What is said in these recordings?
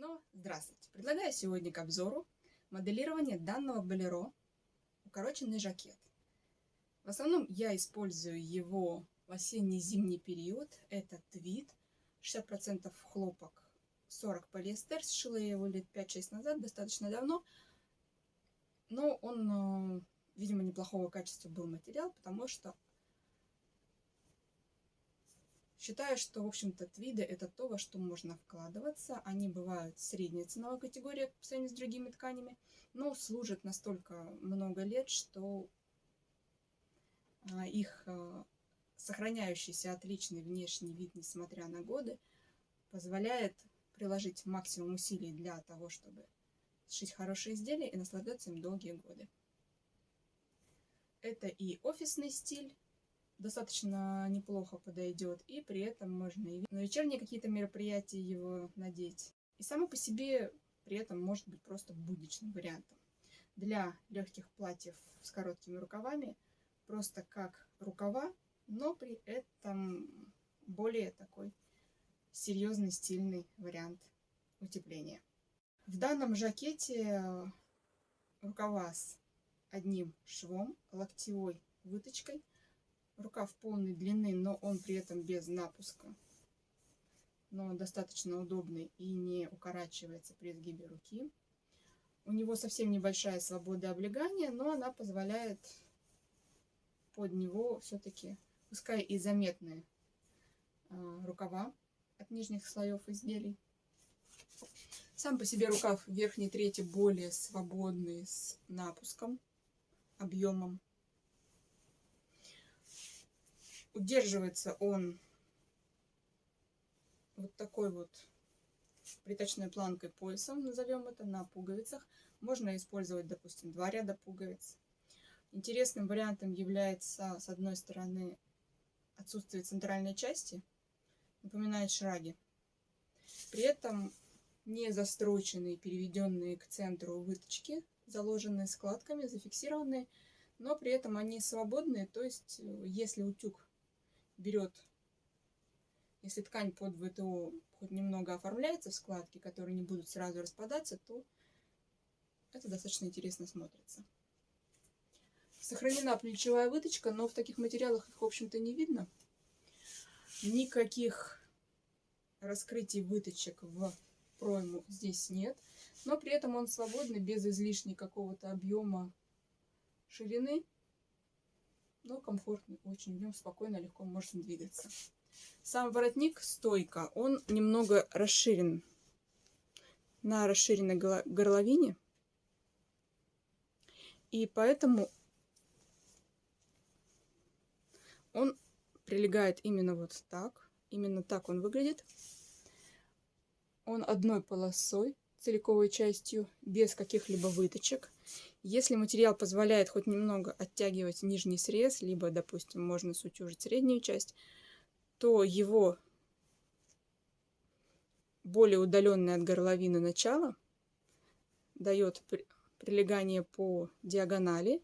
Снова здравствуйте! Предлагаю сегодня к обзору моделирование данного болеро укороченный жакет. В основном я использую его в осенне-зимний период. Это твид, 60% хлопок, 40% полиэстер. Сшила я его лет 5-6 назад, достаточно давно. Но он, видимо, неплохого качества был материал, потому что считаю, что, в общем-то, твиды это то, во что можно вкладываться. Они бывают средней ценовой категории по сравнению с другими тканями, но служат настолько много лет, что их сохраняющийся отличный внешний вид, несмотря на годы, позволяет приложить максимум усилий для того, чтобы сшить хорошие изделия и наслаждаться им долгие годы. Это и офисный стиль, достаточно неплохо подойдет, и при этом можно и на вечерние какие-то мероприятия его надеть. И само по себе при этом может быть просто будничным вариантом. Для легких платьев с короткими рукавами просто как рукава, но при этом более такой серьезный стильный вариант утепления. В данном жакете рукава с одним швом, локтевой выточкой. Рукав полной длины, но он при этом без напуска, но достаточно удобный и не укорачивается при сгибе руки. У него совсем небольшая свобода облегания, но она позволяет под него все-таки, пускай и заметные рукава от нижних слоев изделий. Сам по себе рукав верхней трети более свободный, с напуском, объемом. Удерживается он вот такой вот приточной планкой поясом, назовем это, на пуговицах. Можно использовать, допустим, 2 ряда пуговиц. Интересным вариантом является, с одной стороны, отсутствие центральной части, напоминает шраги. При этом не застроченные, переведенные к центру выточки, заложенные складками, зафиксированные, но при этом они свободные, то есть если утюг берет, если ткань под ВТО хоть немного оформляется в складки, которые не будут сразу распадаться, то это достаточно интересно смотрится. Сохранена плечевая выточка, но в таких материалах их, в общем-то, не видно. Никаких раскрытий выточек в пройму здесь нет, но при этом он свободный, без излишней какого-то объема ширины. Но комфортный очень, в нем спокойно, легко можно двигаться. Сам воротник, стойка, он немного расширен на расширенной горловине. И поэтому он прилегает именно вот так. Именно так он выглядит. Он одной полосой, целиковой частью, без каких-либо выточек. Если материал позволяет хоть немного оттягивать нижний срез, либо, допустим, можно сутюжить среднюю часть, то его более удаленное от горловины начало дает прилегание по диагонали,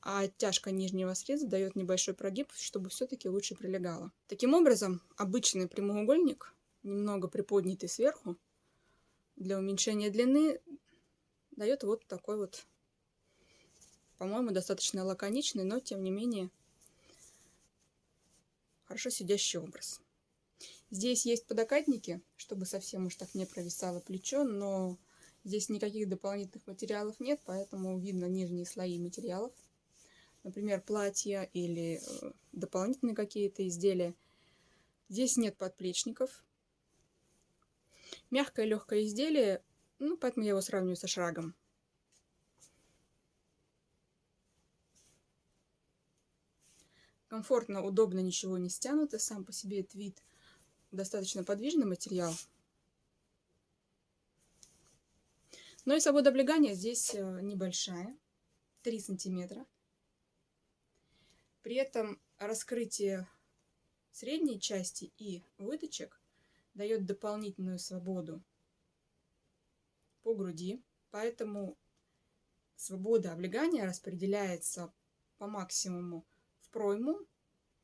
а оттяжка нижнего среза дает небольшой прогиб, чтобы все-таки лучше прилегало. Таким образом, обычный прямоугольник, немного приподнятый сверху, для уменьшения длины, дает вот такой вот, по-моему, достаточно лаконичный, но тем не менее хорошо сидящий образ. Здесь есть подокатники, чтобы совсем уж так не провисало плечо, но здесь никаких дополнительных материалов нет, поэтому видно нижние слои материалов. Например, платья или дополнительные какие-то изделия. Здесь нет подплечников. Мягкое легкое изделие, поэтому я его сравниваю со шрагом. Комфортно, удобно, ничего не стянуто. Сам по себе твид достаточно подвижный материал. Но и свобода облегания здесь небольшая, 3 сантиметра. При этом раскрытие средней части и выточек дает дополнительную свободу по груди. Поэтому свобода облегания распределяется по максимуму в пройму,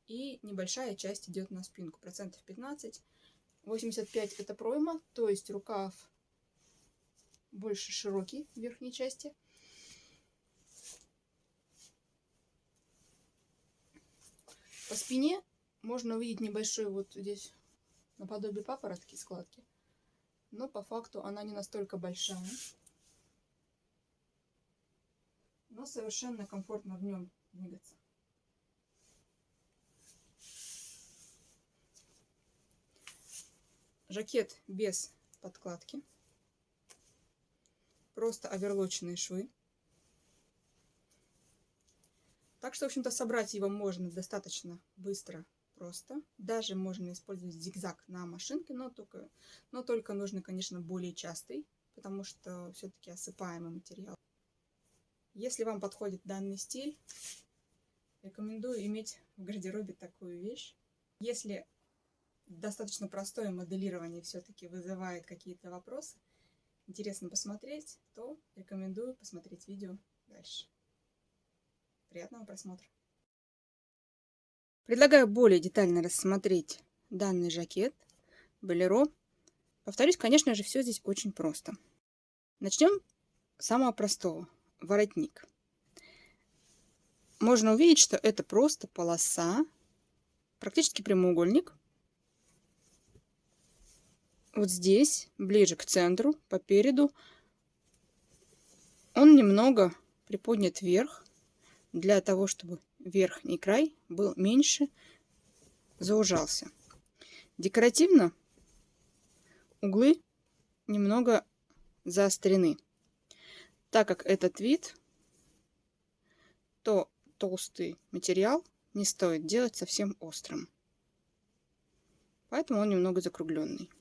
и небольшая часть идет на спинку, процентов 15. 85 это пройма, то есть рукав больше широкий в верхней части. По спине можно увидеть небольшой вот здесь наподобие папоротки складки, но по факту она не настолько большая. Но совершенно комфортно в нем двигаться. Жакет без подкладки. Просто оверлоченные швы. Так что, в общем-то, собрать его можно достаточно быстро, просто. Даже можно использовать зигзаг на машинке, но только нужно, конечно, более частый, потому что все-таки осыпаемый материал. Если вам подходит данный стиль, рекомендую иметь в гардеробе такую вещь. Если достаточно простое моделирование все-таки вызывает какие-то вопросы, интересно посмотреть, то рекомендую посмотреть видео дальше. Приятного просмотра! Предлагаю более детально рассмотреть данный жакет болеро. Повторюсь, конечно же, все здесь очень просто. Начнем с самого простого. Воротник. Можно увидеть, что это просто полоса, практически прямоугольник. Вот здесь, ближе к центру, по переду, он немного приподнят вверх, для того, чтобы верхний край был меньше, заужался. Декоративно углы немного заострены. Так как этот вид, то толстый материал не стоит делать совсем острым. Поэтому он немного закругленный.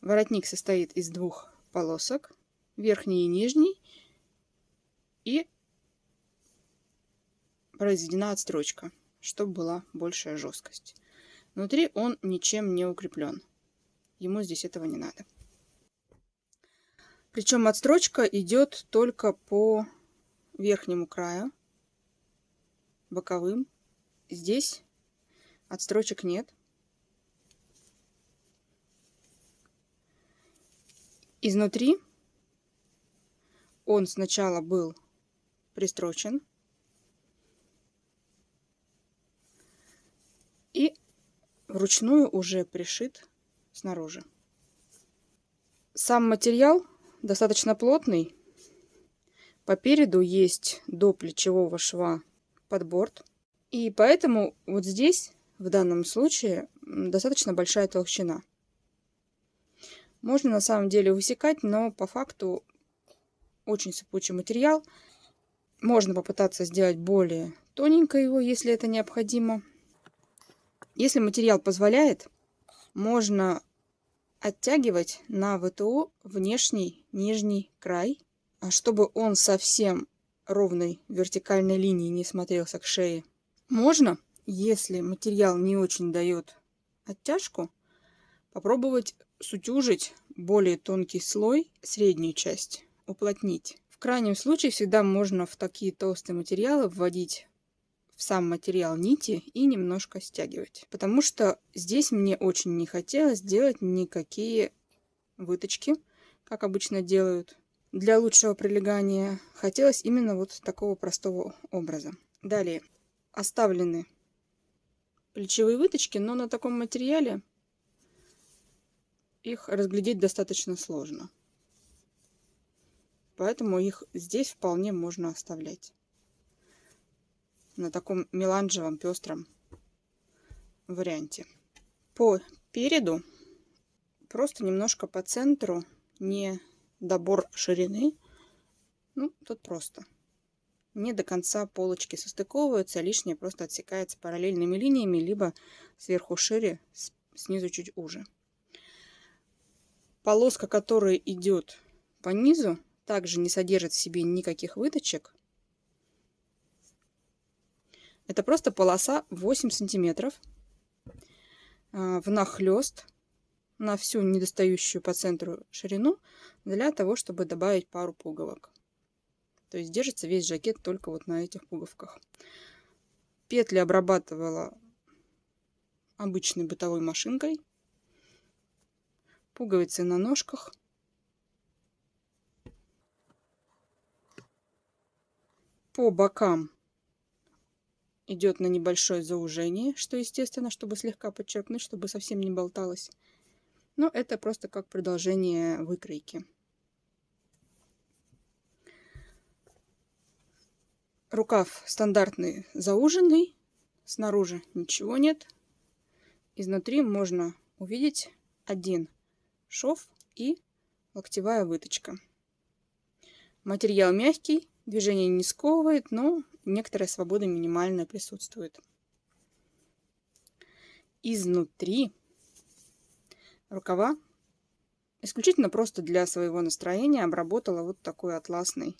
Воротник состоит из двух полосок, верхней и нижней, и произведена отстрочка, чтобы была большая жесткость. Внутри он ничем не укреплен. Ему здесь этого не надо. Причем отстрочка идет только по верхнему краю, боковым. Здесь отстрочек нет. Изнутри он сначала был пристрочен и вручную уже пришит снаружи. Сам материал достаточно плотный. По переду есть до плечевого шва подборт. И поэтому вот здесь, в данном случае, достаточно большая толщина. Можно на самом деле высекать, но по факту очень сыпучий материал. Можно попытаться сделать более тоненько его, если это необходимо. Если материал позволяет, можно оттягивать на ВТО внешний нижний край, чтобы он совсем ровной вертикальной линией не смотрелся к шее. Можно, если материал не очень дает оттяжку, попробовать сутюжить более тонкий слой, среднюю часть, уплотнить. В крайнем случае всегда можно в такие толстые материалы вводить в сам материал нити и немножко стягивать. Потому что здесь мне очень не хотелось делать никакие выточки, как обычно делают. Для лучшего прилегания хотелось именно вот такого простого образа. Далее оставлены плечевые выточки, но на таком материале их разглядеть достаточно сложно. Поэтому их здесь вполне можно оставлять. На таком меланжевом пестром варианте. По переду просто немножко по центру не добор ширины. Ну, тут просто. Не до конца полочки состыковываются, лишнее просто отсекается параллельными линиями, либо сверху шире, снизу чуть уже. Полоска, которая идет по низу, также не содержит в себе никаких выточек. Это просто полоса 8 сантиметров внахлёст на всю недостающую по центру ширину для того, чтобы добавить пару пуговок. То есть держится весь жакет только вот на этих пуговках. Петли обрабатывала обычной бытовой машинкой. Пуговицы на ножках. По бокам идет на небольшое заужение, что естественно, чтобы слегка подчеркнуть, чтобы совсем не болталось. Но это просто как продолжение выкройки. Рукав стандартный зауженный, снаружи ничего нет. Изнутри можно увидеть один шов и локтевая выточка. Материал мягкий, движение не сковывает, но некоторая свобода минимальная присутствует. Изнутри рукава исключительно просто для своего настроения обработала вот такой атласной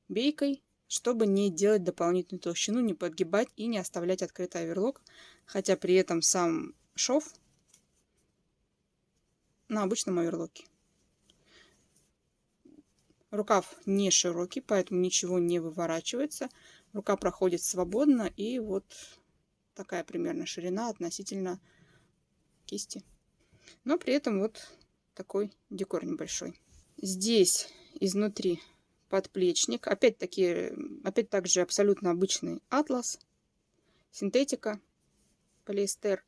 бейкой, чтобы не делать дополнительную толщину, не подгибать и не оставлять открытый оверлок, хотя при этом сам шов на обычном оверлоке. Рукав не широкий, поэтому ничего не выворачивается. Рука проходит свободно, и вот такая примерно ширина относительно кисти. Но при этом вот такой декор небольшой. Здесь изнутри подплечник. Опять также абсолютно обычный атлас. Синтетика, полиэстер.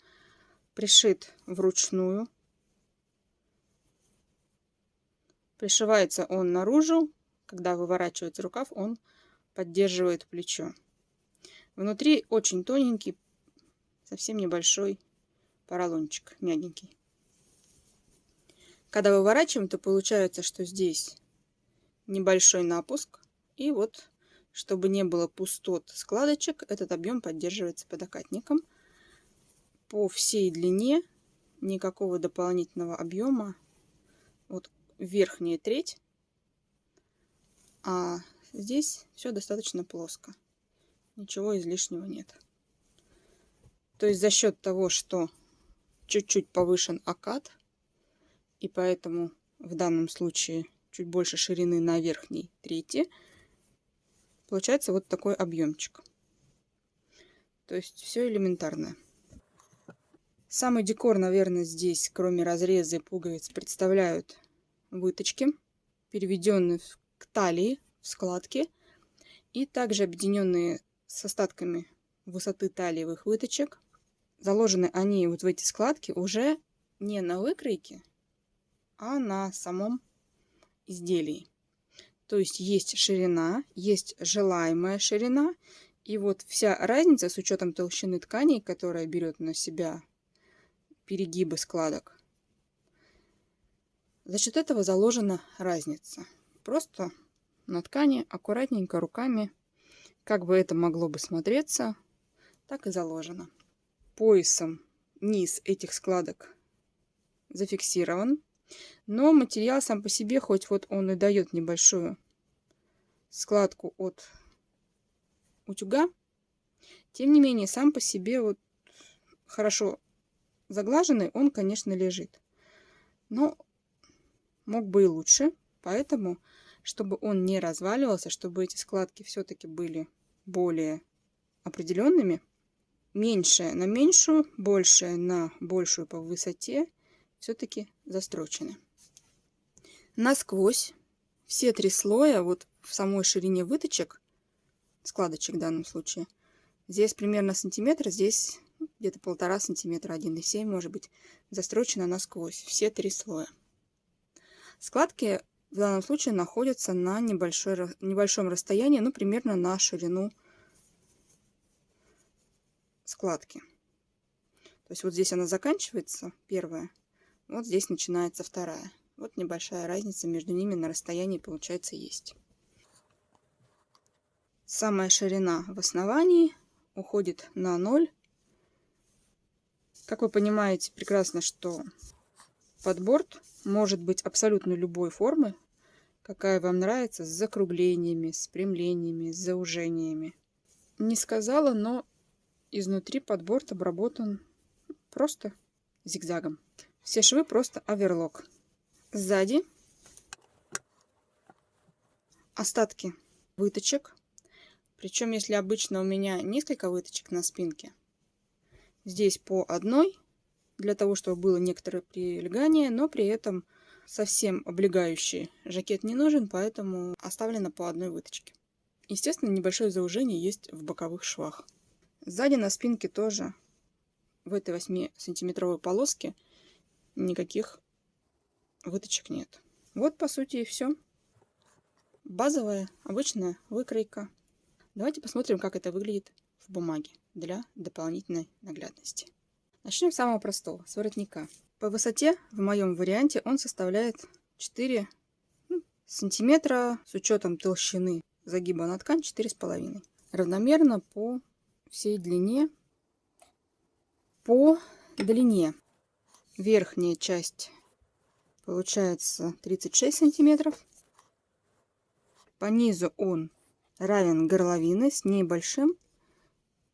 Пришит вручную. Пришивается он наружу. Когда выворачивается рукав, он поддерживает плечо. Внутри очень тоненький, совсем небольшой поролончик, мягенький. Когда выворачиваем, то получается, что здесь небольшой напуск. И вот, чтобы не было пустот складочек, этот объем поддерживается подокатником. По всей длине никакого дополнительного объема. Вот верхняя треть. А здесь все достаточно плоско. Ничего излишнего нет. То есть за счет того, что чуть-чуть повышен окат, и поэтому в данном случае чуть больше ширины на верхней трети, получается вот такой объемчик. То есть все элементарно. Самый декор, наверное, здесь, кроме разреза и пуговиц, представляют выточки, переведенные к талии в складки, и также объединенные с остатками высоты талиевых выточек. Заложены они вот в эти складки уже не на выкройке, а на самом изделии. То есть есть ширина, есть желаемая ширина, и вот вся разница с учетом толщины тканей, которая берет на себя перегибы складок, за счет этого заложена разница. Просто на ткани аккуратненько руками, как бы это могло бы смотреться, так и заложено. Поясом низ этих складок зафиксирован, но материал сам по себе, хоть вот он и дает небольшую складку от утюга, тем не менее сам по себе вот хорошо заглаженный он, конечно, лежит. Но мог бы и лучше, поэтому, чтобы он не разваливался, чтобы эти складки все-таки были более определенными, меньшее на меньшую, большее на большую по высоте все-таки застрочены. Насквозь все три слоя, вот в самой ширине выточек, складочек в данном случае, здесь примерно сантиметр, здесь где-то 1,5 сантиметра, 1,7 может быть, застрочено насквозь, все три слоя. Складки в данном случае находятся на небольшом расстоянии, ну, примерно на ширину складки. То есть вот здесь она заканчивается, первая, вот здесь начинается вторая. Вот небольшая разница между ними на расстоянии, получается, есть. Самая ширина в основании уходит на 0. Как вы понимаете прекрасно, что подборд может быть абсолютно любой формы, какая вам нравится, с закруглениями, с спрямлениями, с заужениями. Не сказала, но изнутри подборд обработан просто зигзагом. Все швы просто оверлок. Сзади остатки выточек. Причем, если обычно у меня несколько выточек на спинке, здесь по одной, для того, чтобы было некоторое прилегание, но при этом совсем облегающий жакет не нужен, поэтому оставлено по одной выточке. Естественно, небольшое заужение есть в боковых швах. Сзади на спинке тоже в этой 8-сантиметровой полоске никаких выточек нет. Вот, по сути, и все. Базовая, обычная выкройка. Давайте посмотрим, как это выглядит в бумаге для дополнительной наглядности. Начнем с самого простого, с воротника. По высоте в моем варианте он составляет 4 сантиметра, с учетом толщины загиба на ткань 4,5. Равномерно по всей длине. По длине верхняя часть получается 36 сантиметров. По низу он равен горловины с небольшим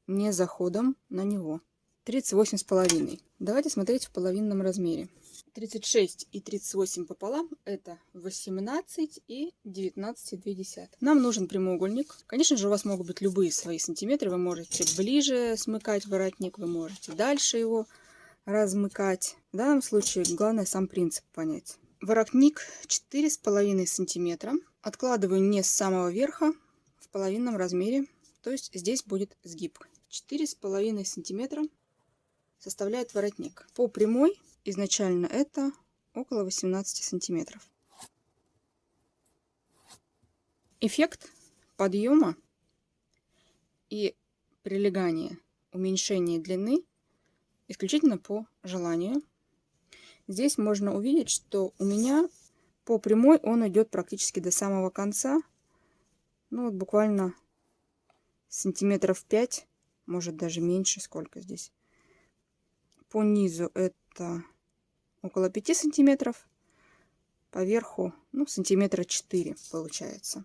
не заходом на него. 38,5. Давайте смотреть в половинном размере. 36 и 38 пополам это 18 и 19,2. Нам нужен прямоугольник. Конечно же, у вас могут быть любые свои сантиметры. Вы можете ближе смыкать воротник, вы можете дальше его размыкать. В данном случае главное сам принцип понять. Воротник 4,5 сантиметра. Откладываю не с самого верха в половинном размере. То есть здесь будет сгиб. 4,5 сантиметра составляет воротник. По прямой изначально это около 18 сантиметров. Эффект подъема и прилегания, уменьшения длины исключительно по желанию. Здесь можно увидеть, что у меня по прямой он идет практически до самого конца. Ну вот буквально сантиметров 5, может даже меньше, сколько здесь. По низу это около 5 сантиметров, по верху сантиметра 4 получается.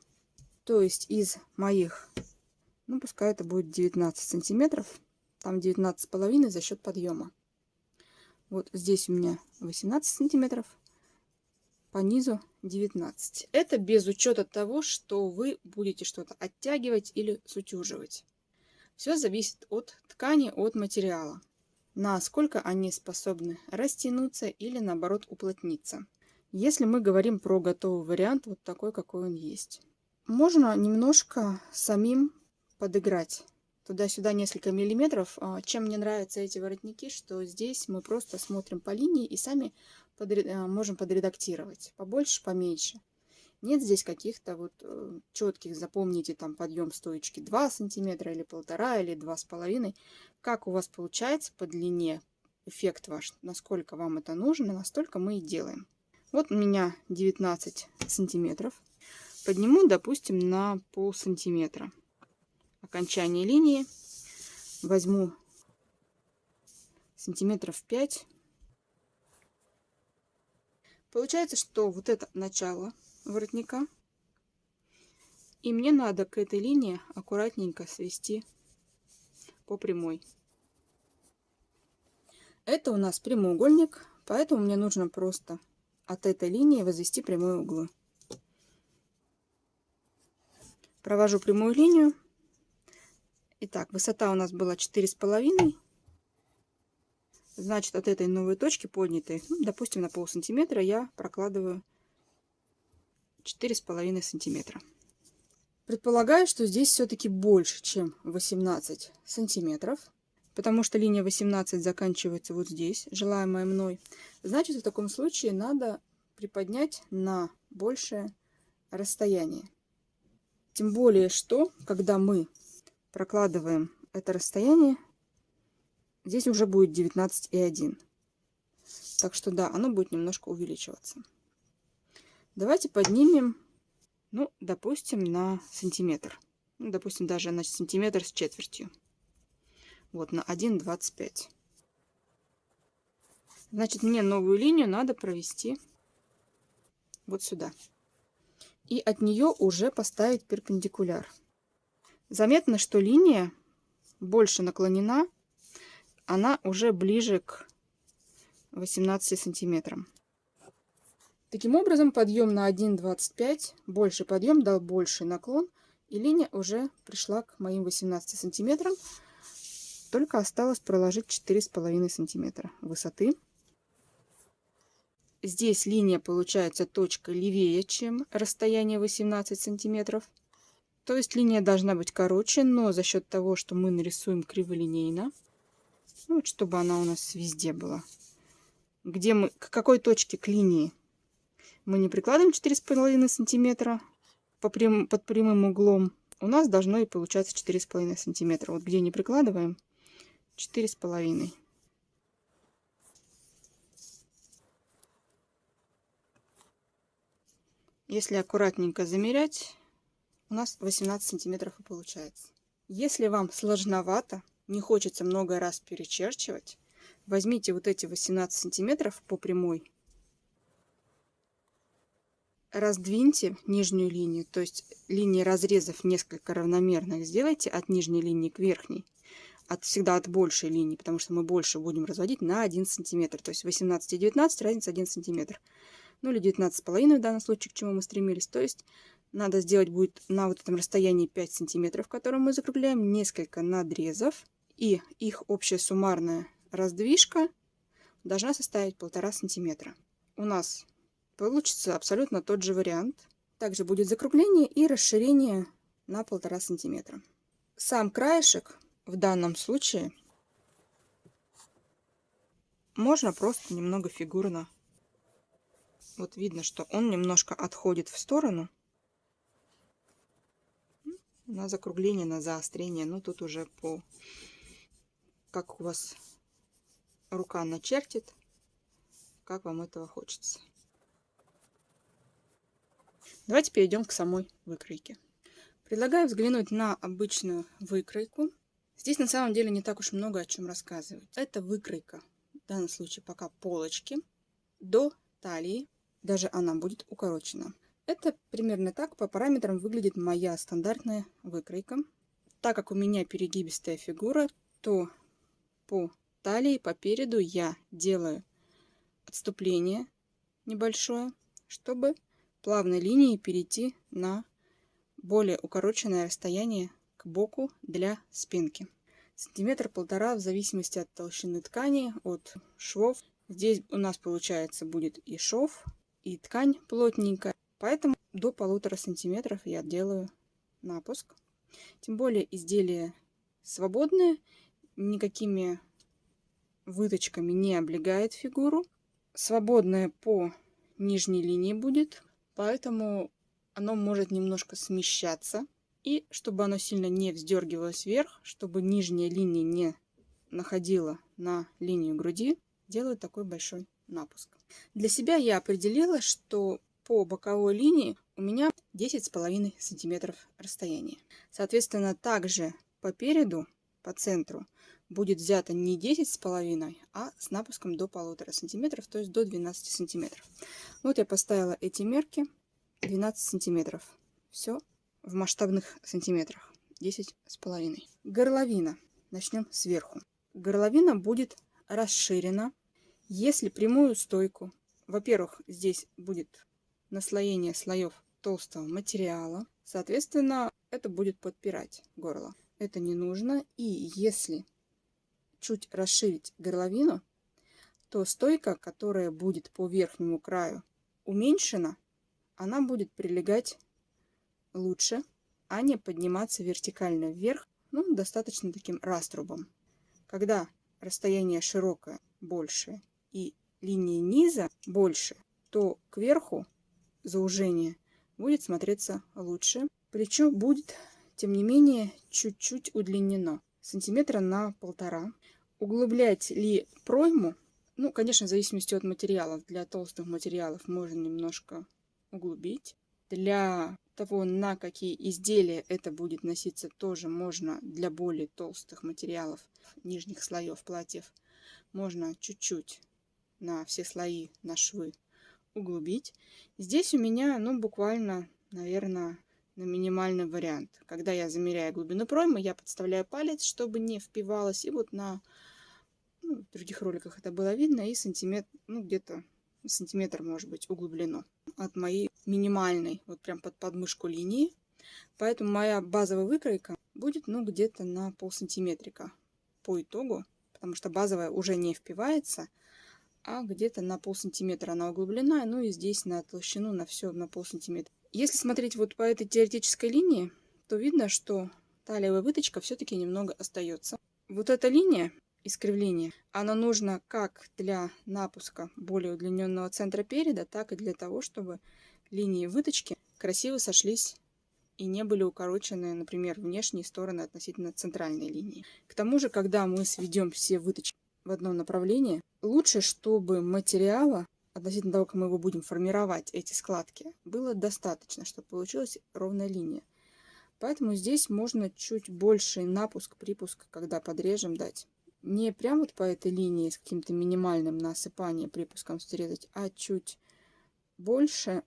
То есть из моих, пускай это будет 19 сантиметров, там 19,5 за счет подъема. Вот здесь у меня 18 сантиметров, по низу 19. Это без учета того, что вы будете что-то оттягивать или сутюживать. Все зависит от ткани, от материала. Насколько они способны растянуться или наоборот уплотниться. Если мы говорим про готовый вариант, вот такой, какой он есть. Можно немножко самим подыграть. Туда-сюда несколько миллиметров. Чем мне нравятся эти воротники, что здесь мы просто смотрим по линии и сами можем подредактировать. Побольше, поменьше. Нет здесь каких-то вот четких, запомните, там подъем стоечки 2 сантиметра или 1,5 или 2,5. Как у вас получается по длине, эффект ваш, насколько вам это нужно, настолько мы и делаем. Вот у меня 19 сантиметров. Подниму, допустим, на полсантиметра. Окончание линии. Возьму сантиметров 5. Получается, что вот это начало воротника. И мне надо к этой линии аккуратненько свести по прямой. Это у нас прямоугольник, поэтому мне нужно просто от этой линии возвести прямые углы. Провожу прямую линию. Итак, высота у нас была 4,5. Значит, от этой новой точки поднятой, допустим, на полсантиметра, я прокладываю 4,5 сантиметра. Предполагаю, что здесь все-таки больше, чем 18 сантиметров, потому что линия 18 заканчивается вот здесь, желаемая мной. Значит, в таком случае надо приподнять на большее расстояние. Тем более, что когда мы прокладываем это расстояние, здесь уже будет 19,1. Так что да, оно будет немножко увеличиваться. Давайте поднимем, допустим, на сантиметр. Допустим, даже на сантиметр с четвертью. Вот на 1,25. Значит, мне новую линию надо провести вот сюда. И от нее уже поставить перпендикуляр. Заметно, что линия больше наклонена. Она уже ближе к 18 сантиметрам. Таким образом, подъем на 1,25, больший подъем дал больший наклон, и линия уже пришла к моим 18 сантиметрам. Только осталось проложить 4,5 сантиметра высоты. Здесь линия получается точка левее, чем расстояние 18 сантиметров. То есть линия должна быть короче, но за счет того, что мы нарисуем криволинейно, ну, вот чтобы она у нас везде была. Где мы, к какой точке к линии мы не прикладываем 4,5 сантиметра под прямым углом, у нас должно и получаться 4,5 сантиметра. Вот где не прикладываем, 4,5. Если аккуратненько замерять, у нас 18 сантиметров и получается. Если вам сложновато, не хочется много раз перечерчивать, возьмите вот эти 18 сантиметров по прямой, раздвиньте нижнюю линию, то есть линии разрезов несколько равномерных сделайте от нижней линии к верхней, всегда от большей линии, потому что мы больше будем разводить на 1 сантиметр, то есть 18 и 19 разница 1 сантиметр. Ну или 19,5 в данном случае, к чему мы стремились. То есть надо сделать будет на вот этом расстоянии 5 сантиметров, которое мы закругляем, несколько надрезов. И их общая суммарная раздвижка должна составить 1,5 сантиметра. У нас получится абсолютно тот же вариант. Также будет закругление и расширение на 1,5 сантиметра. Сам краешек в данном случае можно просто немного фигурно. Вот видно, что он немножко отходит в сторону на закругление, на заострение. Но тут уже по как у вас рука начертит, как вам этого хочется. Давайте перейдем к самой выкройке. Предлагаю взглянуть на обычную выкройку. Здесь на самом деле не так уж много о чем рассказывать. Это выкройка, в данном случае пока полочки, до талии. Даже она будет укорочена. Это примерно так по параметрам выглядит моя стандартная выкройка. Так как у меня перегибистая фигура, то по талии, по переду я делаю отступление небольшое, чтобы плавной линией перейти на более укороченное расстояние к боку для спинки. Сантиметр-полтора в зависимости от толщины ткани, от швов. Здесь у нас получается будет и шов, и ткань плотненькая, поэтому до 1,5 сантиметров я делаю напуск. Тем более изделие свободное, никакими выточками не облегает фигуру. Свободное по нижней линии будет, поэтому оно может немножко смещаться. И чтобы оно сильно не вздергивалось вверх, чтобы нижняя линия не находила на линию груди, делаю такой большой напуск. Для себя я определила, что по боковой линии у меня 10,5 сантиметров расстояния. Соответственно, также по переду, по центру, будет взято не 10,5, а с напуском до 1,5 сантиметров, то есть до 12 сантиметров. Вот я поставила эти мерки, 12 сантиметров. Все в масштабных сантиметрах, 10,5. Горловина. Начнем сверху. Горловина будет расширена. Если прямую стойку, во-первых, здесь будет наслоение слоев толстого материала, соответственно, это будет подпирать горло. Это не нужно. И если чуть расширить горловину, то стойка, которая будет по верхнему краю уменьшена, она будет прилегать лучше, а не подниматься вертикально вверх, ну, достаточно таким раструбом. Когда расстояние широкое, большее, и линии низа больше, то кверху заужение будет смотреться лучше. Плечо будет, тем не менее, чуть-чуть удлинено, сантиметра на 1,5. Углублять ли пройму? Ну, конечно, в зависимости от материалов. Для толстых материалов можно немножко углубить. Для того, на какие изделия это будет носиться, тоже можно для более толстых материалов, нижних слоев платьев, можно чуть-чуть на все слои, на швы углубить. Здесь у меня, ну, буквально, наверное, на минимальный вариант. Когда я замеряю глубину проймы, я подставляю палец, чтобы не впивалось. И вот на в других роликах это было видно. И сантиметр, ну, где-то сантиметр, может быть, углублено от моей минимальной, вот прям под подмышку линии. Поэтому моя базовая выкройка будет, ну, где-то на полсантиметрика по итогу, потому что базовая уже не впивается, а где-то на полсантиметра она углублена, ну и здесь на толщину, на все на полсантиметра. Если смотреть вот по этой теоретической линии, то видно, что талиевая выточка все-таки немного остается. Вот эта линия искривления, она нужна как для напуска более удлиненного центра переда, так и для того, чтобы линии выточки красиво сошлись и не были укорочены, например, внешние стороны относительно центральной линии. К тому же, когда мы сведем все выточки в одно направление, лучше, чтобы материала, относительно того, как мы его будем формировать, эти складки, было достаточно, чтобы получилась ровная линия. Поэтому здесь можно чуть больше напуск, припуск, когда подрежем, дать. Не прям вот по этой линии с каким-то минимальным насыпанием, припуском срезать, а чуть больше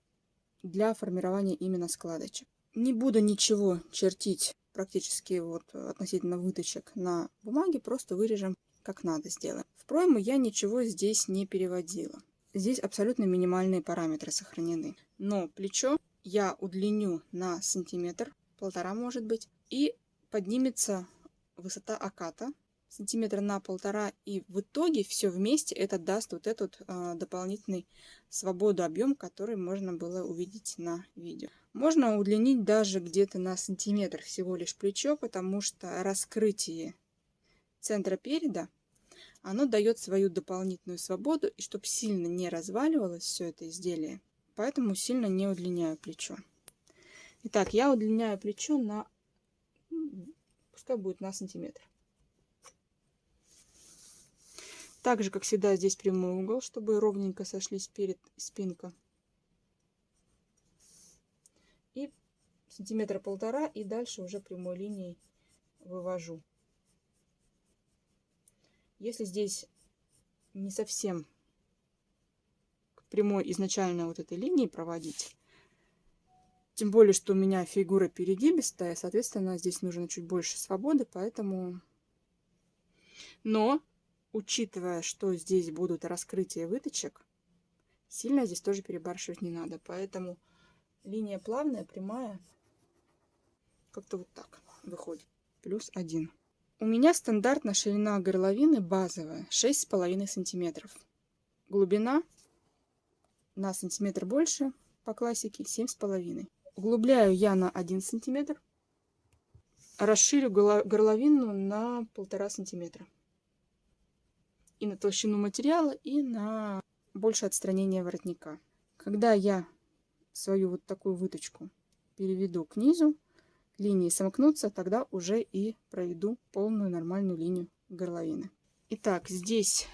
для формирования именно складочек. Не буду ничего чертить практически вот относительно выточек на бумаге, просто вырежем как надо сделаем. В пройму я ничего здесь не переводила. Здесь абсолютно минимальные параметры сохранены. Но плечо я удлиню на сантиметр, полтора может быть, и поднимется высота оката сантиметра на полтора, и в итоге все вместе это даст вот этот дополнительный свободу объем, который можно было увидеть на видео. Можно удлинить даже где-то на сантиметр всего лишь плечо, потому что раскрытие центра переда, оно дает свою дополнительную свободу, и чтобы сильно не разваливалось все это изделие, поэтому сильно не удлиняю плечо. Итак, я удлиняю плечо на, пускай будет на сантиметр. Так же, как всегда, здесь прямой угол, чтобы ровненько сошлись перед спинка. И сантиметра полтора, и дальше уже прямой линией вывожу. Если здесь не совсем к прямой изначально вот этой линии проводить, тем более, что у меня фигура перегибистая, соответственно, здесь нужно чуть больше свободы, поэтому... Но, учитывая, что здесь будут раскрытия выточек, сильно здесь тоже перебарщивать не надо. Поэтому линия плавная, прямая, как-то вот так выходит. +1. У меня стандартная ширина горловины базовая 6,5 сантиметров. Глубина на сантиметр больше по классике 7,5. Углубляю я на 1 сантиметр. Расширю горловину на 1,5 сантиметра. И на толщину материала, и на большее отстранение воротника. Когда я свою вот такую выточку переведу к низу, линии сомкнутся, тогда уже и проведу полную нормальную линию горловины. Итак, здесь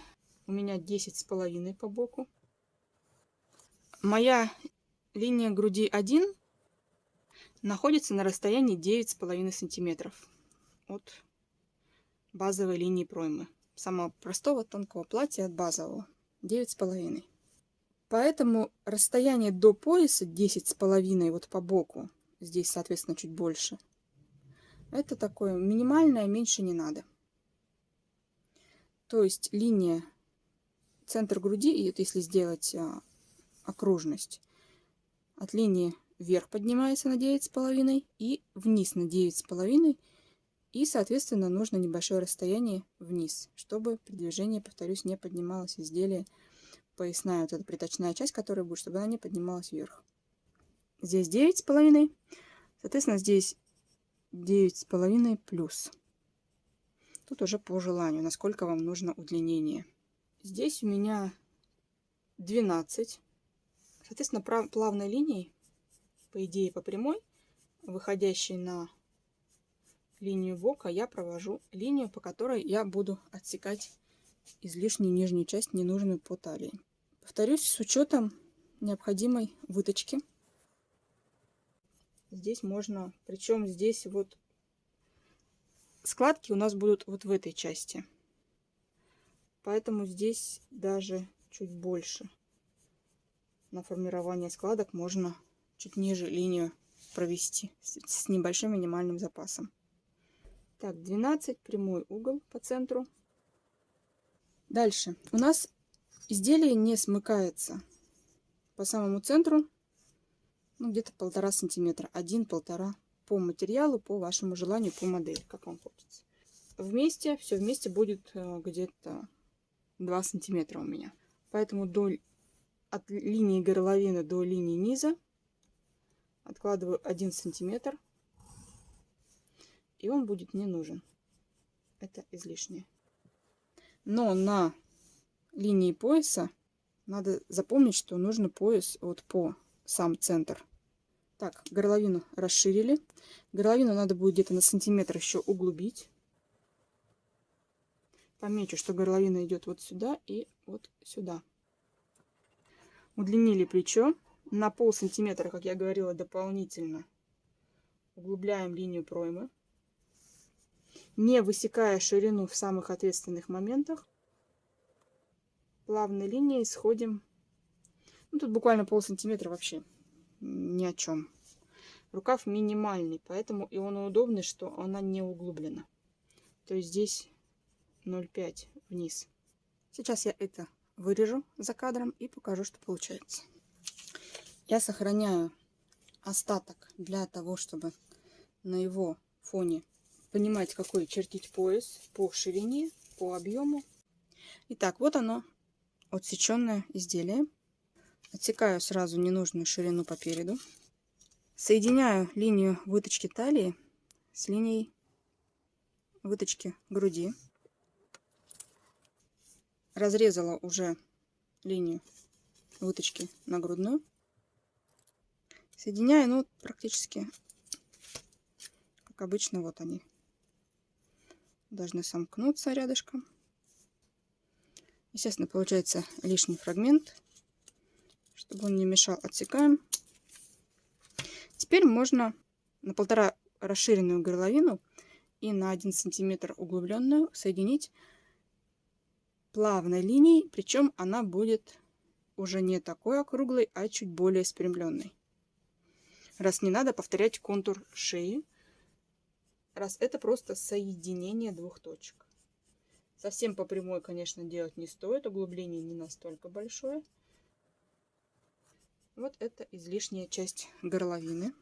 у меня 10,5 по боку. Моя линия груди 1 находится на расстоянии 9,5 сантиметров от базовой линии проймы. Самого простого тонкого платья от базового 9,5. Поэтому расстояние до пояса 10,5 вот по боку, здесь соответственно чуть больше, это такое минимальное, меньше не надо. То есть линия центр груди, и вот если сделать окружность, от линии вверх поднимается на 9,5 и вниз на 9,5. И, соответственно, нужно небольшое расстояние вниз, чтобы при движении, повторюсь, не поднималось изделие, поясная вот эта приточная часть, которая будет, чтобы она не поднималась вверх. Здесь 9,5, соответственно, здесь 9,5 плюс. Тут уже по желанию, насколько вам нужно удлинение. Здесь у меня 12. Соответственно, плавной линией, по идее, по прямой, выходящей на линию бока, я провожу линию, по которой я буду отсекать излишнюю нижнюю часть, ненужную по талии. Повторюсь, с учетом необходимой выточки. Здесь можно, причем здесь вот складки у нас будут вот в этой части. Поэтому здесь даже чуть больше на формирование складок можно чуть ниже линию провести с небольшим минимальным запасом. Так, 12, прямой угол по центру. Дальше. У нас изделие не смыкается по самому центру, ну, где-то 1,5 сантиметра. 1-1,5 по материалу, по вашему желанию, по модели, как вам хочется. Вместе, все вместе будет где-то 2 сантиметра у меня. Поэтому от линии горловины до линии низа откладываю 1 сантиметр. и он будет не нужен. Это излишнее. Но на линии пояса надо запомнить, что нужно пояс вот по сам центр. Так, горловину расширили. Горловину надо будет где-то на сантиметр еще углубить. Помечу, что горловина идет вот сюда и вот сюда. Удлинили плечо. На полсантиметра, как я говорила, дополнительно углубляем линию проймы, не высекая ширину в самых ответственных моментах. Плавной линией сходим. Ну, тут буквально полсантиметра, вообще ни о чем. Рукав минимальный, поэтому и он удобный, что она не углублена. То есть здесь 0,5 вниз. Сейчас я это вырежу за кадром и покажу, что получается. Я сохраняю остаток для того, чтобы на его фоне понимать, какой чертить пояс по ширине, по объему. Итак, вот оно, отсеченное изделие. Отсекаю сразу ненужную ширину по переду. Соединяю линию выточки талии с линией выточки груди. Разрезала уже линию выточки на грудную. Соединяю, ну, практически, как обычно, вот они должны сомкнуться рядышком. Естественно, получается лишний фрагмент. Чтобы он не мешал, отсекаем. Теперь можно на 1,5 расширенную горловину и на 1 сантиметр углубленную соединить плавной линией, причем она будет уже не такой округлой, а чуть более спрямленной. Раз не надо повторять контур шеи, раз это просто соединение двух точек. Совсем по прямой, конечно, делать не стоит, углубление не настолько большое. Вот это излишняя часть горловины.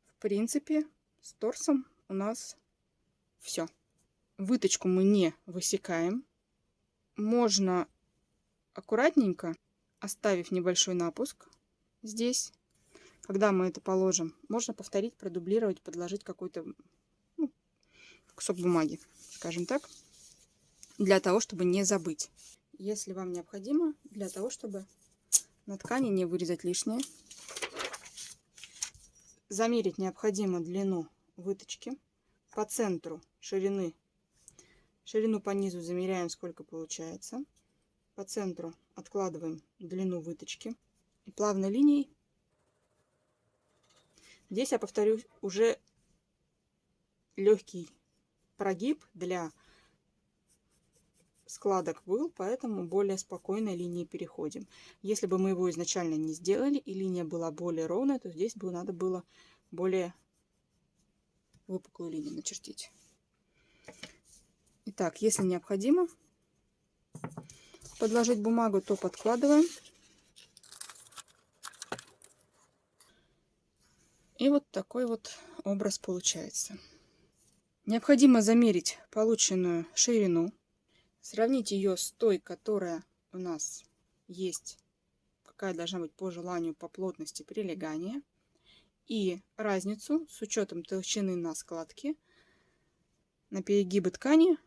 В принципе, с торсом у нас все. Выточку мы не высекаем. Можно аккуратненько, оставив небольшой напуск здесь, когда мы это положим, можно повторить, продублировать, подложить какой-то кусок бумаги, скажем так, для того, чтобы не забыть. Если вам необходимо, для того, чтобы на ткани не вырезать лишнее. Замерить необходимо длину выточки по центру ширины. Ширину по низу замеряем, сколько получается. По центру откладываем длину выточки. И плавной линией. Здесь я повторю уже легкий прогиб для складок был, поэтому более спокойной линии переходим. Если бы мы его изначально не сделали и линия была более ровная, то здесь бы надо было более выпуклую линию начертить. Итак, если необходимо подложить бумагу, то подкладываем. И вот такой вот образ получается. Необходимо замерить полученную ширину. Сравнить ее с той, которая у нас есть, какая должна быть по желанию, по плотности прилегания. И разницу с учетом толщины на складке, на перегибы ткани,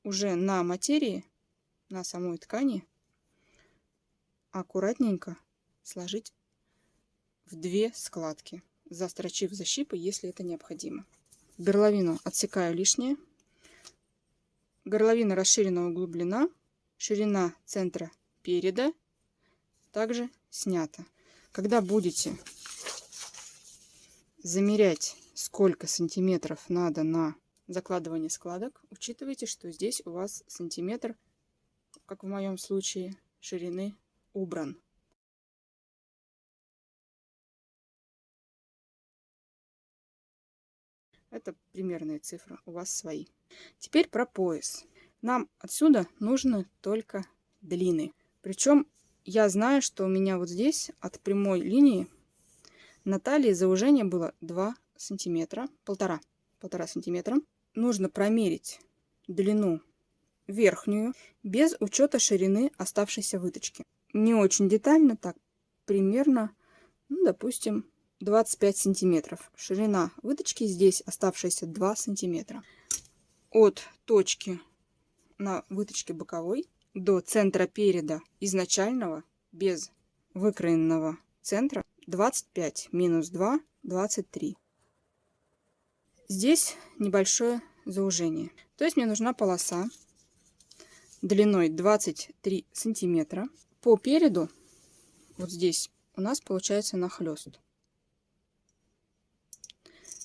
уже на материи, на самой ткани, аккуратненько сложить в 2 складки, застрочив защипы, если это необходимо. Горловину отсекаю лишнее. Горловина расширена, углублена. Ширина центра переда также снята. Когда будете замерять, сколько сантиметров надо на закладывание складок, учитывайте, что здесь у вас сантиметр, как в моем случае, ширины убран. Это примерные цифры, у вас свои. Теперь про пояс. Нам отсюда нужны только длины. Причем я знаю, что у меня вот здесь от прямой линии на талии заужение было 2 сантиметра, полтора сантиметра. Нужно промерить длину верхнюю без учета ширины оставшейся выточки. Не очень детально, так примерно, ну, допустим, 25 сантиметров. Ширина выточки здесь оставшаяся 2 сантиметра. От точки на выточке боковой до центра переда изначального, без выкроенного центра, 25 минус 2, 23. Здесь небольшое заужение. То есть мне нужна полоса длиной 23 сантиметра. По переду, вот здесь, у нас получается нахлест.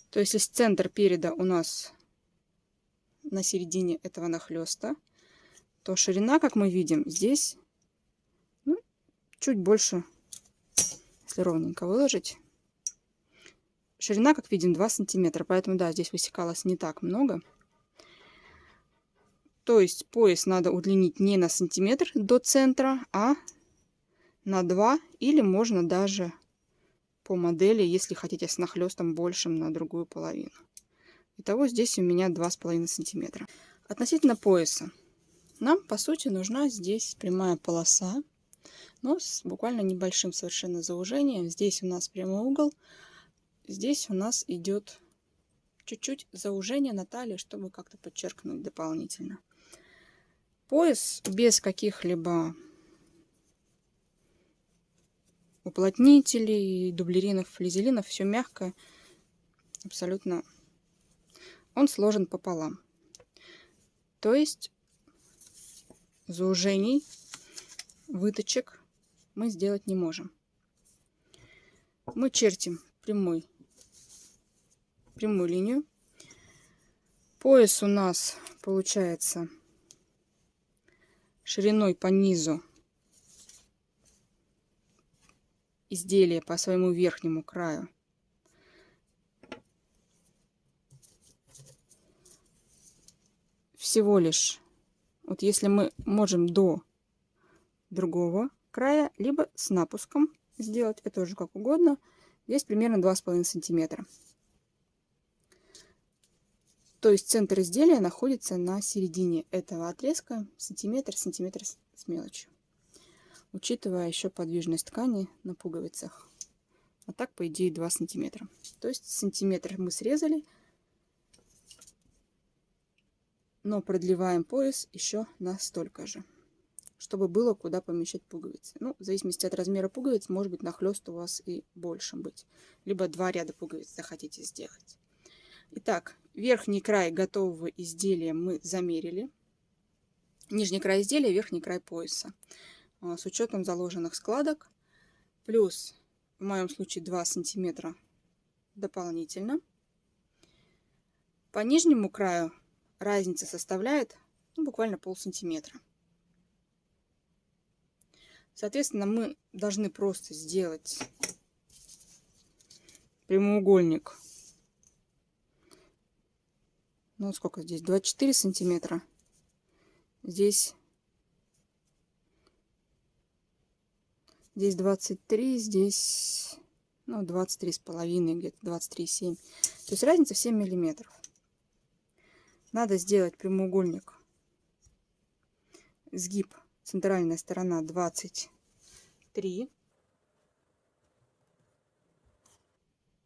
То есть если центр переда у нас на середине этого нахлеста, то ширина, как мы видим, здесь чуть больше, если ровненько выложить. Ширина, как видим, 2 сантиметра, поэтому да, здесь высекалось не так много. То есть пояс надо удлинить не на сантиметр до центра, а на 2, или можно даже по модели, если хотите с нахлестом большим, на другую половину. Итого здесь у меня 2,5 сантиметра. Относительно пояса. Нам, по сути, нужна здесь прямая полоса, но с буквально небольшим совершенно заужением. Здесь у нас прямой угол, здесь у нас идет чуть-чуть заужение на талии, чтобы как-то подчеркнуть дополнительно. Пояс без каких-либо уплотнителей, дублеринов, флизелинов, все мягкое, абсолютно. Он сложен пополам. То есть заужений, выточек мы сделать не можем. Мы чертим прямую линию. Пояс у нас получается шириной по низу изделия по своему верхнему краю всего лишь, вот если мы можем до другого края, либо с напуском сделать, это уже как угодно, здесь примерно 2,5 сантиметра. То есть центр изделия находится на середине этого отрезка, сантиметр с мелочью, учитывая еще подвижность ткани на пуговицах. А так, по идее, 2 сантиметра. То есть сантиметр мы срезали, но продлеваем пояс еще на столько же, чтобы было куда помещать пуговицы. Ну, в зависимости от размера пуговиц, может быть, нахлест у вас и больше быть. Либо 2 ряда пуговиц захотите сделать. Итак, верхний край готового изделия мы замерили. Нижний край изделия, верхний край пояса. С учетом заложенных складок. Плюс, в моем случае, 2 сантиметра дополнительно. По нижнему краю разница составляет буквально полсантиметра. Соответственно, мы должны просто сделать прямоугольник. Ну, сколько здесь? 24 сантиметра. Здесь 23, здесь 23,5, где-то 23,7. То есть разница в 7 миллиметров. Надо сделать прямоугольник. Сгиб, центральная сторона 23.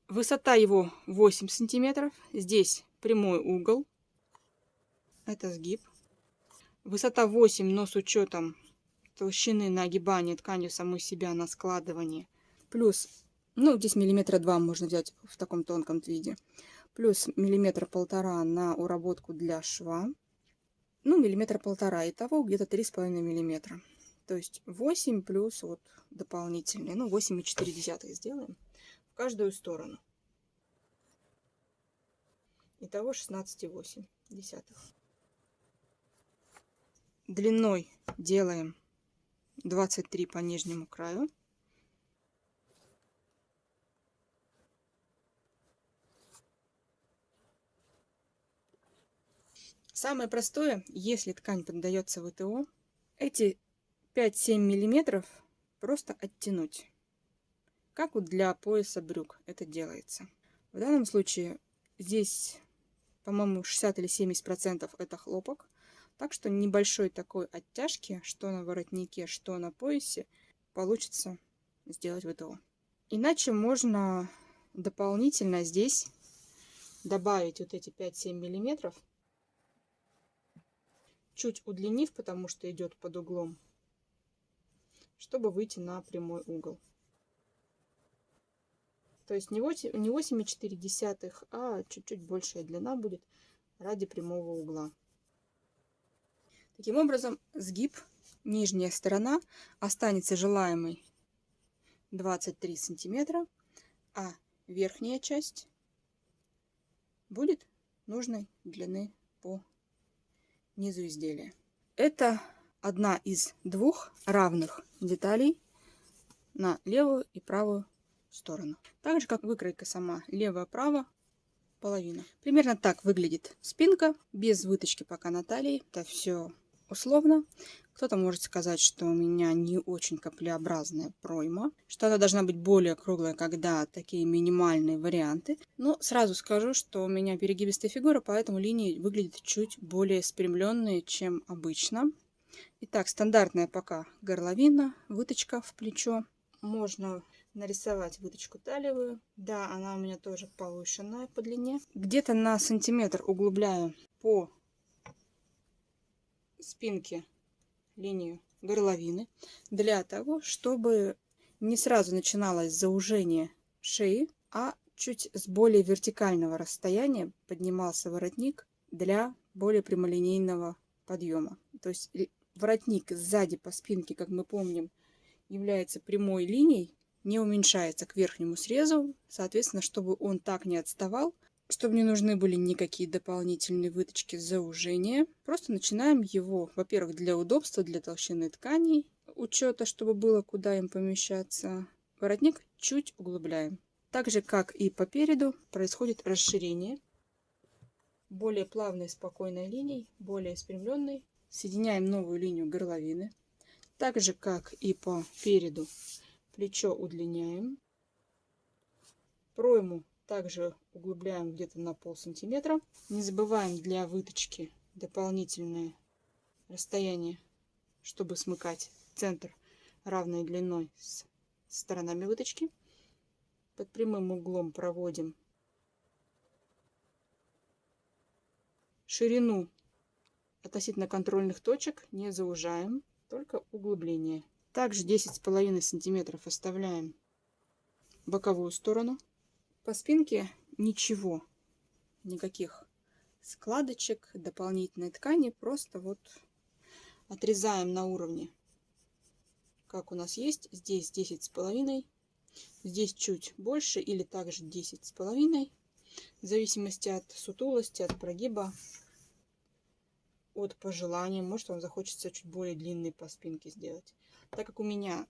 Высота его 8 сантиметров. Здесь прямой угол. Это сгиб. Высота 8, но с учетом толщины нагибания тканью самой себя на складывание. Плюс, здесь миллиметра 2 можно взять в таком тонком виде. Плюс миллиметра 1,5 на уработку для шва. Миллиметра 1,5. Итого где-то 3,5 миллиметра. То есть 8 плюс вот дополнительные. 8,4 сделаем в каждую сторону. Итого 16,8. Длиной делаем 23 по нижнему краю. Самое простое, если ткань поддается ВТО, эти 5-7 миллиметров просто оттянуть. Как вот для пояса брюк это делается. В данном случае здесь, по-моему, 60 или 70% это хлопок. Так что небольшой такой оттяжки, что на воротнике, что на поясе, получится сделать ВТО. Иначе можно дополнительно здесь добавить вот эти 5-7 миллиметров, чуть удлинив, потому что идет под углом, чтобы выйти на прямой угол. То есть не 8,4, а чуть-чуть большая длина будет ради прямого угла. Таким образом, сгиб, нижняя сторона останется желаемой 23 сантиметра, а верхняя часть будет нужной длины по низу изделия. Это одна из двух равных деталей на левую и правую сторону. Так же, как выкройка сама лево-право половина. Примерно так выглядит спинка, без выточки пока на талии. Это все условно. Кто-то может сказать, что у меня не очень каплеобразная пройма, что она должна быть более круглая, когда такие минимальные варианты. Но сразу скажу, что у меня перегибистая фигура, поэтому линии выглядят чуть более спрямленные, чем обычно. Итак, стандартная пока горловина, выточка в плечо. Можно нарисовать выточку талиевую. Да, она у меня тоже повышенная по длине. Где-то на сантиметр углубляю по спинке линию горловины для того, чтобы не сразу начиналось заужение шеи, а чуть с более вертикального расстояния поднимался воротник для более прямолинейного подъема. То есть воротник сзади по спинке, как мы помним, является прямой линией, не уменьшается к верхнему срезу, соответственно, чтобы он так не отставал, чтобы не нужны были никакие дополнительные выточки заужения. Просто начинаем его, во-первых, для удобства, для толщины тканей, учета, чтобы было куда им помещаться. Воротник чуть углубляем. Так же, как и по переду, происходит расширение. Более плавной, спокойной линией, более спрямленной. Соединяем новую линию горловины. Так же, как и по переду, плечо удлиняем. Пройму также углубляем где-то на полсантиметра. Не забываем для выточки дополнительное расстояние, чтобы смыкать центр равной длиной с сторонами выточки. Под прямым углом проводим ширину относительно контрольных точек, не заужаем, только углубление. Также 10,5 сантиметров оставляем боковую сторону. По спинке ничего, никаких складочек, дополнительной ткани, просто вот отрезаем на уровне, как у нас есть. Здесь 10,5, здесь чуть больше или также 10,5, в зависимости от сутулости, от прогиба, от пожелания. Может, вам захочется чуть более длинный по спинке сделать. Так как у меня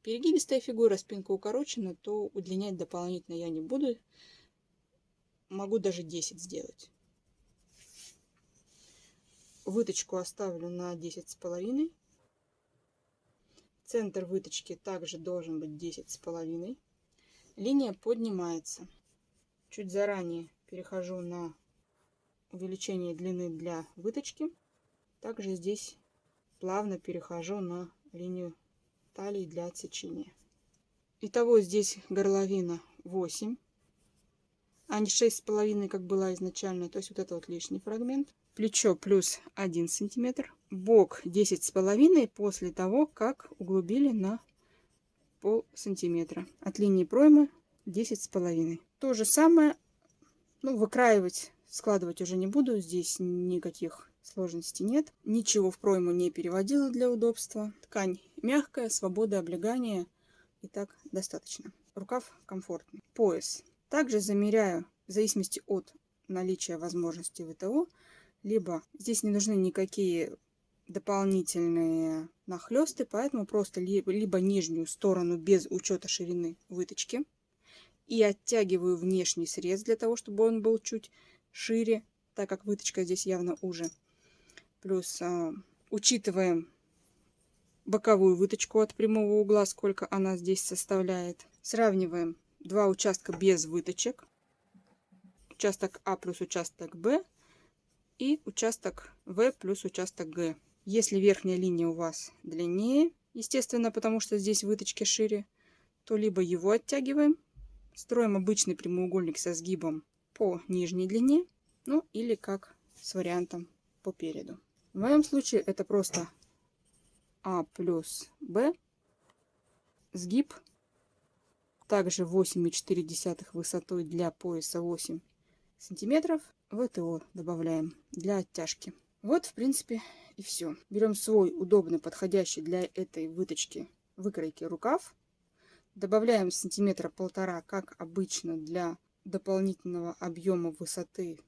перегибистая фигура, спинка укорочена, то удлинять дополнительно я не буду. Могу даже 10 сделать. Выточку оставлю на 10,5. Центр выточки также должен быть 10,5. Линия поднимается. Чуть заранее перехожу на увеличение длины для выточки. Также здесь плавно перехожу на линию талии для отсечения. Итого здесь горловина 8, а не 6,5, как была изначально. То есть вот это вот лишний фрагмент. Плечо плюс 1 сантиметр. Бок 10,5 после того, как углубили на полсантиметра. От линии проймы 10,5. То же самое, выкраивать, складывать уже не буду. Здесь никаких сложностей нет. Ничего в пройму не переводила для удобства. Ткань мягкая, свобода облегания. И так достаточно. Рукав комфортный. Пояс. Также замеряю в зависимости от наличия возможности ВТО. Либо здесь не нужны никакие дополнительные нахлесты, поэтому просто либо нижнюю сторону без учета ширины выточки и оттягиваю внешний срез для того, чтобы он был чуть шире, так как выточка здесь явно уже. Плюс учитываем боковую выточку от прямого угла, сколько она здесь составляет. Сравниваем два участка без выточек. Участок А плюс участок Б и участок В плюс участок Г. Если верхняя линия у вас длиннее, естественно, потому что здесь выточки шире, то либо его оттягиваем Строим обычный прямоугольник со сгибом по нижней длине, ну или как с вариантом по переду. В моем случае это просто А плюс Б, сгиб, также 8,4 высотой для пояса 8 сантиметров. ВТО добавляем для оттяжки. Вот, в принципе, и все. Берем свой удобный, подходящий для этой выточки, выкройки рукав. Добавляем сантиметра 1,5, как обычно, для дополнительного объема высоты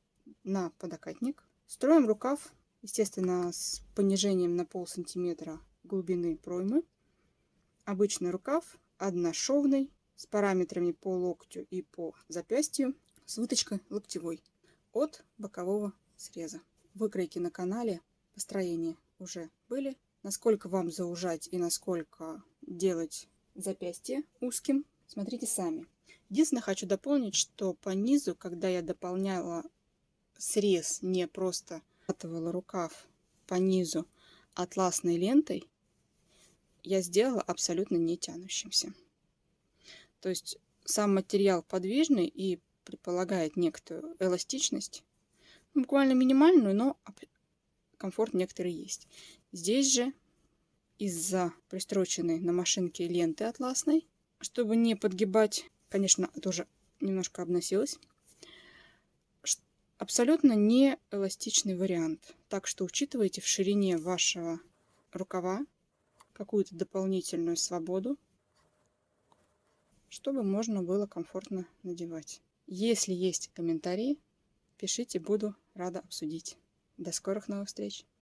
на подокатник. Строим рукав, естественно, с понижением на полсантиметра глубины проймы. Обычный рукав, одношовный, с параметрами по локтю и по запястью, с выточкой локтевой от бокового среза. Выкройки на канале, построения уже были. Насколько вам заужать и насколько делать запястье узким, смотрите сами. Единственное, хочу дополнить, что по низу, когда я дополняла срез, не просто скатывала рукав по низу атласной лентой, я сделала абсолютно не тянущимся. То есть сам материал подвижный и предполагает некоторую эластичность, буквально минимальную, но комфорт некоторый есть. Здесь же из-за пристроченной на машинке ленты атласной, чтобы не подгибать, конечно, тоже немножко обносилась, абсолютно не эластичный вариант. Так что учитывайте в ширине вашего рукава какую-то дополнительную свободу, чтобы можно было комфортно надевать. Если есть комментарии, пишите, буду рада обсудить. До скорых новых встреч!